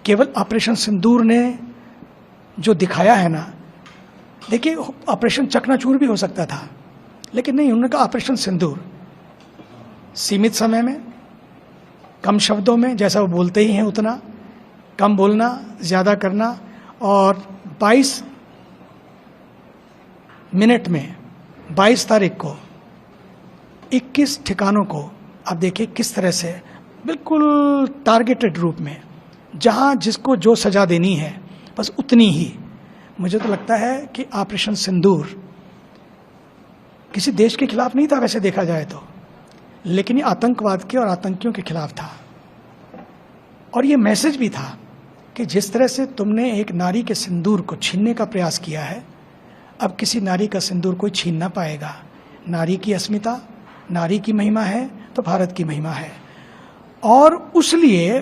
केवल ऑपरेशन सिंदूर ने जो दिखाया है ना, देखिए ऑपरेशन चकनाचूर भी हो सकता था, लेकिन नहीं, उन्होंने कहा ऑपरेशन सिंदूर, सीमित समय में, कम शब्दों में, जैसा वो बोलते ही हैं उतना, कम बोलना, ज़्यादा करना, और 22 मिनट में 22 तारीख को 21 ठिकानों को आप देखिए किस तरह से बिल्कुल टारगेटेड रूप में, जहां जिसको जो सजा देनी है बस उतनी ही। मुझे तो लगता है कि ऑपरेशन सिंदूर किसी देश के खिलाफ नहीं था वैसे देखा जाए तो, लेकिन ये आतंकवाद के और आतंकियों के खिलाफ था। और ये मैसेज भी था कि जिस तरह से तुमने एक नारी के सिंदूर को छीनने का प्रयास किया है, अब किसी नारी का सिंदूर कोई छीन ना पाएगा। नारी की अस्मिता, नारी की महिमा है तो भारत की महिमा है। और उसलिए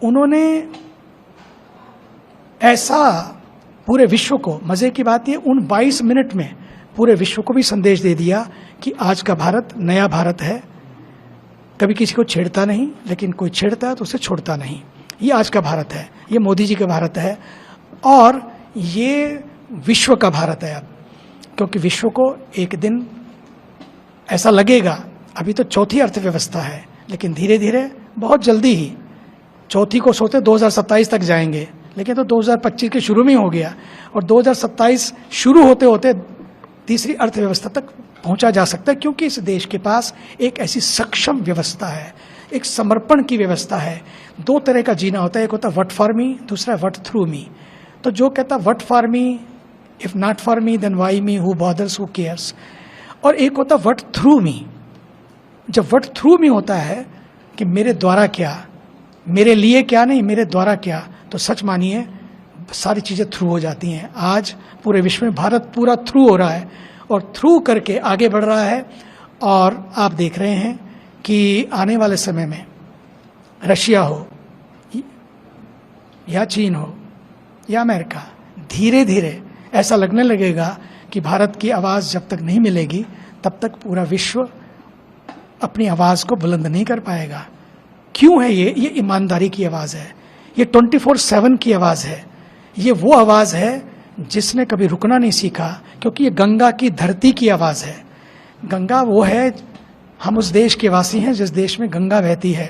उन्होंने ऐसा पूरे विश्व को, मजे की बात ये, उन 22 मिनट में पूरे विश्व को भी संदेश दे दिया कि आज का भारत नया भारत है, कभी किसी को छेड़ता नहीं, लेकिन कोई छेड़ता है तो उसे छोड़ता नहीं। ये आज का भारत है, ये मोदी जी का भारत है, और ये विश्व का भारत है अब, क्योंकि विश्व को एक दिन ऐसा लगेगा, अभी तो चौथी अर्थव्यवस्था है, लेकिन धीरे धीरे बहुत जल्दी ही चौथी को सोचते 2027 तक जाएंगे, लेकिन तो 2025 के शुरू में हो गया, और 2027 शुरू होते होते तीसरी अर्थव्यवस्था तक पहुंचा जा सकता है, क्योंकि इस देश के पास एक ऐसी सक्षम व्यवस्था है, एक समर्पण की व्यवस्था है। दो तरह का जीना होता है, एक होता है व्हाट फॉर मी, दूसरा व्हाट थ्रू मी। तो जो कहता what for me, if not for me then why me, who bothers, who cares. और एक होता व्हाट थ्रू मी। जब व्हाट थ्रू मी होता है कि मेरे द्वारा क्या, मेरे लिए क्या नहीं, मेरे द्वारा क्या, तो सच मानिए सारी चीजें थ्रू हो जाती हैं। आज पूरे विश्व में भारत पूरा थ्रू हो रहा है, और थ्रू करके आगे बढ़ रहा है। और आप देख रहे हैं कि आने वाले समय में रशिया हो या चीन हो या अमेरिका, धीरे धीरे ऐसा लगने लगेगा कि भारत की आवाज़ जब तक नहीं मिलेगी तब तक पूरा विश्व अपनी आवाज़ को बुलंद नहीं कर पाएगा। क्यों है ये ईमानदारी की आवाज़ है, ये 24/7 की आवाज़ है, ये वो आवाज़ है जिसने कभी रुकना नहीं सीखा, क्योंकि ये गंगा की धरती की आवाज़ है। गंगा वो है, हम उस देश के वासी हैं जिस देश में गंगा बहती है,